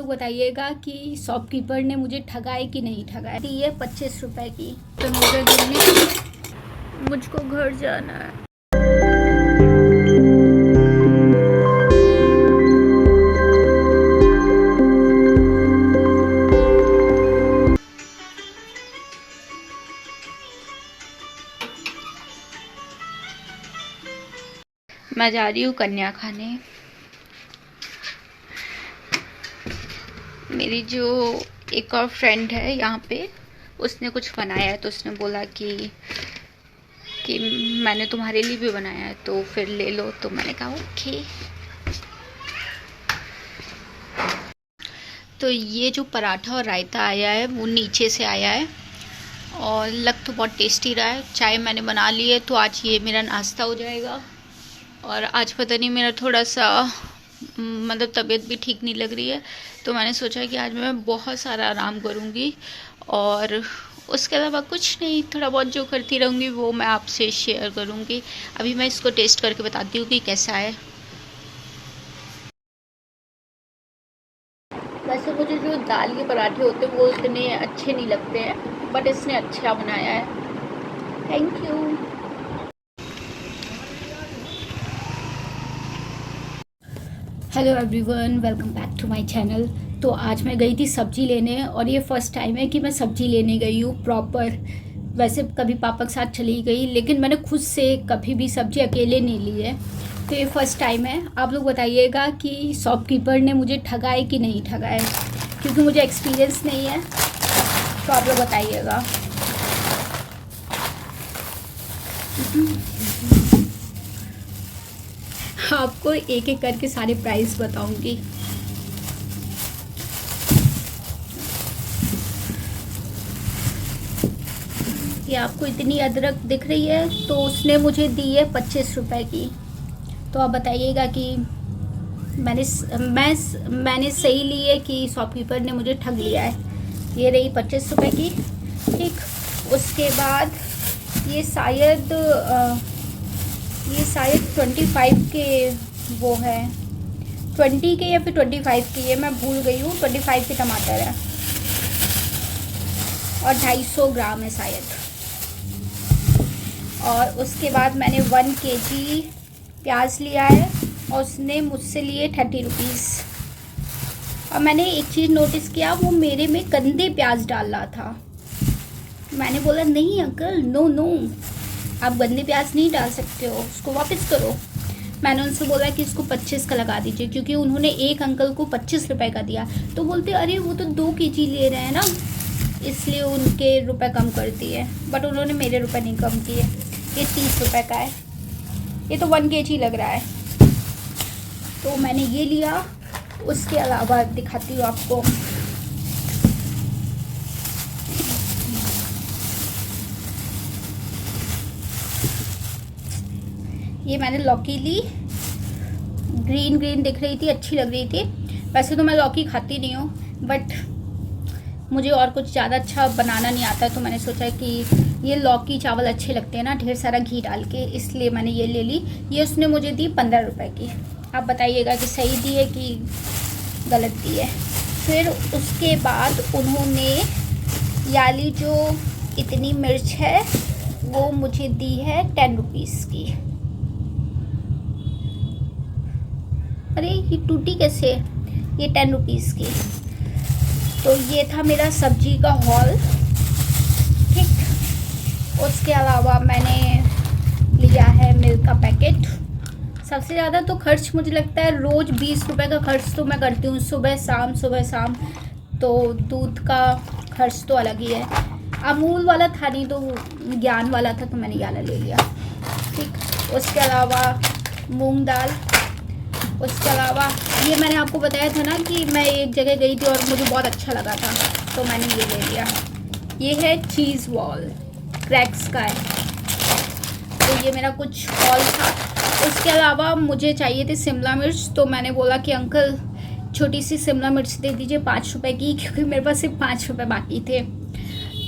लोग बताइएगा कि शॉपकीपर ने मुझे ठगाए कि नहीं ठगाए। ये 25 रुपए की तो मुझे देने, मुझको घर जाना है। मैं जा रही हूँ कन्या खाने। मेरी जो एक और फ्रेंड है यहाँ पे, उसने कुछ बनाया है तो उसने बोला कि मैंने तुम्हारे लिए भी बनाया है तो फिर ले लो। तो मैंने कहा ओके। तो ये जो पराठा और रायता आया है वो नीचे से आया है और लग तो बहुत टेस्टी रहा है। चाय मैंने बना ली है तो आज ये मेरा नाश्ता हो जाएगा। और आज पता नहीं मेरा थोड़ा सा मतलब तबीयत भी ठीक नहीं लग रही है, तो मैंने सोचा कि आज मैं बहुत सारा आराम करूँगी और उसके अलावा कुछ नहीं, थोड़ा बहुत जो करती रहूँगी वो मैं आपसे शेयर करूँगी। अभी मैं इसको टेस्ट करके बताती हूँ कि कैसा है। वैसे मुझे जो दाल के पराठे होते हैं वो इतने अच्छे नहीं लगते हैं, बट इसने अच्छा बनाया है। Thank you. Hello everyone, welcome back to my channel. तो आज मैं गई थी सब्ज़ी लेने और ये फ़र्स्ट टाइम है कि मैं सब्ज़ी लेने गई हूँ प्रॉपर। वैसे कभी पापा के साथ चली गई, लेकिन मैंने खुद से कभी भी सब्ज़ी अकेले नहीं ली है, तो ये फ़र्स्ट टाइम है। आप लोग बताइएगा कि शॉपकीपर ने मुझे ठगाए कि नहीं ठगाए, क्योंकि मुझे एक्सपीरियंस नहीं है, तो आप लोग बताइएगा। आपको एक एक करके सारे प्राइस बताऊंगी। ये आपको इतनी अदरक दिख रही है तो उसने मुझे दी है 25 रुपए की। तो आप बताइएगा कि मैंने सही ली है कि शॉपकीपर ने मुझे ठग लिया है। ये रही 25 रुपए की, ठीक। उसके बाद ये शायद 25 के वो है, 20 के या फिर 25 के, ये मैं भूल गई हूँ। 25 के टमाटर है और 250 ग्राम है शायद। और उसके बाद मैंने 1 kg प्याज लिया है और उसने मुझसे लिए 30 रुपीज़। और मैंने एक चीज़ नोटिस किया, वो मेरे में गंदे प्याज डाल रहा था। मैंने बोला नहीं अंकल, नो, आप गंदे प्याज नहीं डाल सकते हो, उसको वापस करो। मैंने उनसे बोला कि इसको 25 का लगा दीजिए, क्योंकि उन्होंने एक अंकल को 25 रुपए का दिया। तो बोलते अरे वो तो 2 kg ले रहे हैं ना, इसलिए उनके रुपए कम कर दिए, बट उन्होंने मेरे रुपए नहीं कम किए। ये 30 रुपए का है, ये तो 1 kg लग रहा है, तो मैंने ये लिया। उसके अलावा दिखाती हूँ आपको। ये मैंने लौकी ली, ग्रीन दिख रही थी, अच्छी लग रही थी। वैसे तो मैं लौकी खाती नहीं हूँ, बट मुझे और कुछ ज़्यादा अच्छा बनाना नहीं आता, तो मैंने सोचा कि ये लौकी चावल अच्छे लगते हैं ना ढेर सारा घी डाल के, इसलिए मैंने ये ले ली। ये उसने मुझे दी 15 रुपए की। आप बताइएगा कि सही दी है कि गलत दी है। फिर उसके बाद उन्होंने याली जो इतनी मिर्च है वो मुझे दी है 10 रुपीज़ की। अरे ये टूटी कैसे, ये 10 रुपीज़ की। तो ये था मेरा सब्जी का हॉल, ठीक। उसके अलावा मैंने लिया है मिल्क का पैकेट। सबसे ज़्यादा तो खर्च मुझे लगता है रोज़ 20 रुपए का खर्च तो मैं करती हूँ, सुबह शाम। तो दूध का खर्च तो अलग ही है। अमूल वाला था नहीं तो ज्ञान वाला था, तो मैंने ये वाला ले लिया, ठीक। उसके अलावा मूंग दाल। उसके अलावा ये मैंने आपको बताया था ना कि मैं एक जगह गई थी और मुझे बहुत अच्छा लगा था, तो मैंने ये ले लिया। ये है चीज़ वॉल, क्रैक्स का है। तो ये मेरा कुछ हॉल था। उसके अलावा मुझे चाहिए थी शिमला मिर्च, तो मैंने बोला कि अंकल छोटी सी शिमला मिर्च दे दीजिए 5 रुपए की, क्योंकि मेरे पास सिर्फ 5 रुपए बाकी थे।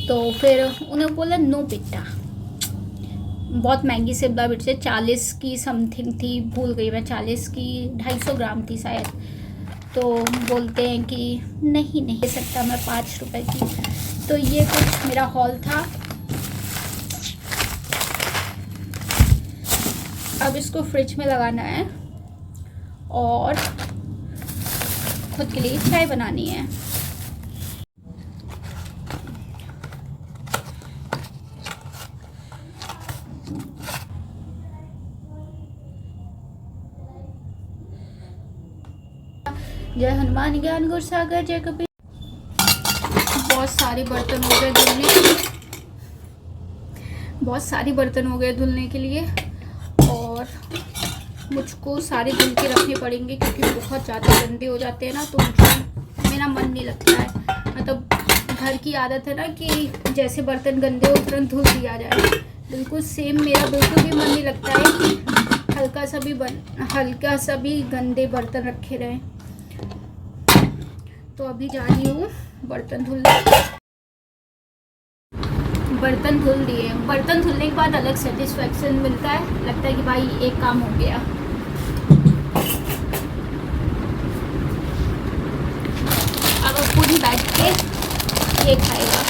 तो फिर उन्हें बोला नो बेटा, बहुत महंगी शिमला मिर्च है, 40 की समथिंग थी, भूल गई मैं, 40 की 250 ग्राम थी शायद। तो बोलते हैं कि नहीं नहीं दे सकता मैं 5 रुपए की। तो ये कुछ मेरा हॉल था। अब इसको फ्रिज में लगाना है और खुद के लिए चाय बनानी है। जय हनुमान ज्ञान गुर सागर जय कबीर। बहुत सारे बर्तन हो गए धुलने के लिए और मुझको सारे धुल के रखने पड़ेंगे क्योंकि बहुत ज़्यादा गंदे हो जाते हैं ना, तो मुझे मेरा मन नहीं लगता है। मतलब घर की आदत है ना कि जैसे बर्तन गंदे हो तुरंत धुल दिया जाए, बिल्कुल सेम मेरा बिल्कुल भी मन नहीं लगता है कि हल्का सा भी गंदे बर्तन रखे रहें। तो अभी जा रही हूँ बर्तन धुल दिए। बर्तन धुलने के बाद अलग सेटिस्फेक्शन मिलता है, लगता है कि भाई एक काम हो गया। अब पूरी बैठ के ये खाएगा।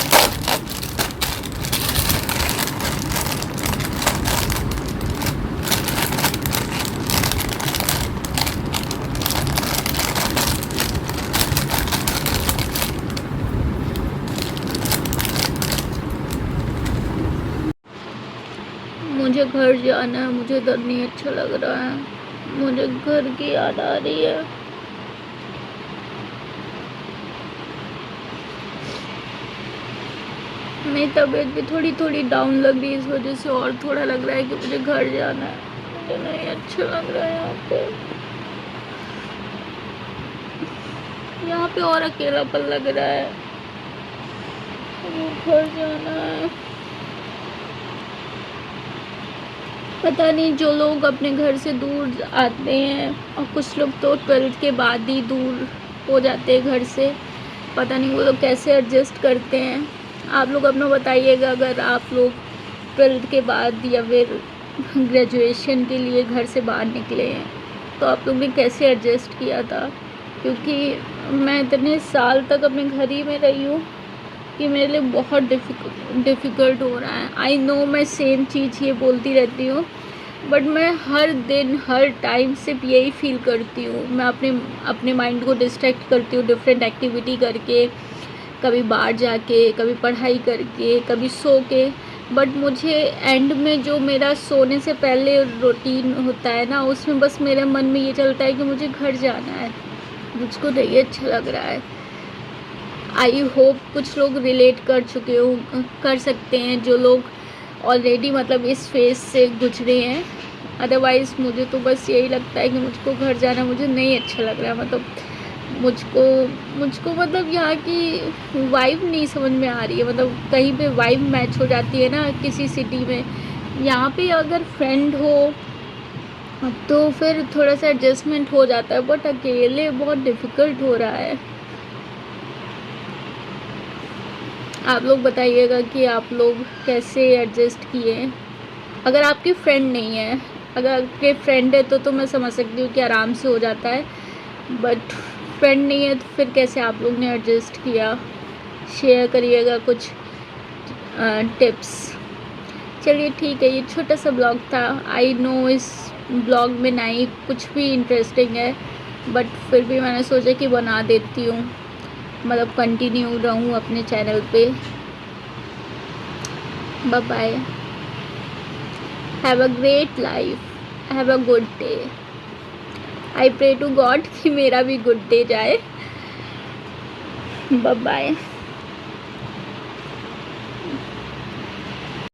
मुझे घर जाना है, मुझे इधर नहीं अच्छा लग रहा है, मुझे घर की याद आ रही है। मेरी तबीयत भी थोड़ी थोड़ी डाउन लग रही है, इस वजह से और थोड़ा लग रहा है कि मुझे घर जाना है। मुझे नहीं अच्छा लग रहा है यहाँ पे और अकेलापन लग रहा है, मुझे घर जाना है। पता नहीं, जो लोग अपने घर से दूर आते हैं और कुछ लोग तो 12th के बाद ही दूर हो जाते हैं घर से, पता नहीं वो लोग कैसे एडजस्ट करते हैं। आप लोग अपना बताइएगा, अगर आप लोग 12th के बाद या फिर ग्रेजुएशन के लिए घर से बाहर निकले हैं तो आप लोग ने कैसे एडजस्ट किया था, क्योंकि मैं इतने साल तक अपने घर ही में रही हूँ कि मेरे लिए बहुत डिफ़िकल्ट हो रहा है। आई नो मैं सेम चीज़ ये बोलती रहती हूँ, बट मैं हर दिन हर टाइम सिर्फ यही फील करती हूँ। मैं अपने माइंड को डिस्ट्रैक्ट करती हूँ डिफरेंट एक्टिविटी करके, कभी बाहर जाके, कभी पढ़ाई करके, कभी सो के, बट मुझे एंड में जो मेरा सोने से पहले रूटीन होता है ना, उसमें बस मेरे मन में ये चलता है कि मुझे घर जाना है, मुझको नहीं अच्छा लग रहा है। आई होप कुछ लोग रिलेट कर सकते हैं, जो लोग ऑलरेडी मतलब इस फेज से गुजरे हैं। अदरवाइज़ मुझे तो बस यही लगता है कि मुझको घर जाना मुझे नहीं अच्छा लग रहा है। मतलब मुझको मतलब यहाँ की वाइब नहीं समझ में आ रही है। मतलब कहीं पे वाइब मैच हो जाती है ना किसी सिटी में, यहाँ पे अगर फ्रेंड हो तो फिर थोड़ा सा एडजस्टमेंट हो जाता है, बट अकेले बहुत डिफ़िकल्ट हो रहा है। आप लोग बताइएगा कि आप लोग कैसे एडजस्ट किए। अगर आपकी फ्रेंड नहीं है, अगर आपके फ्रेंड है तो मैं समझ सकती हूँ कि आराम से हो जाता है, बट फ्रेंड नहीं है तो फिर कैसे आप लोग ने एडजस्ट किया, शेयर करिएगा कुछ टिप्स। चलिए ठीक है, ये छोटा सा ब्लॉग था। आई नो इस ब्लॉग में नहीं कुछ भी इंटरेस्टिंग है, बट फिर भी मैंने सोचा कि बना देती हूँ, मतलब कंटिन्यू रहूँ अपने चैनल पे। Bye bye, have a great life, have a good day. I pray to God कि मेरा भी गुड डे जाए। Bye bye.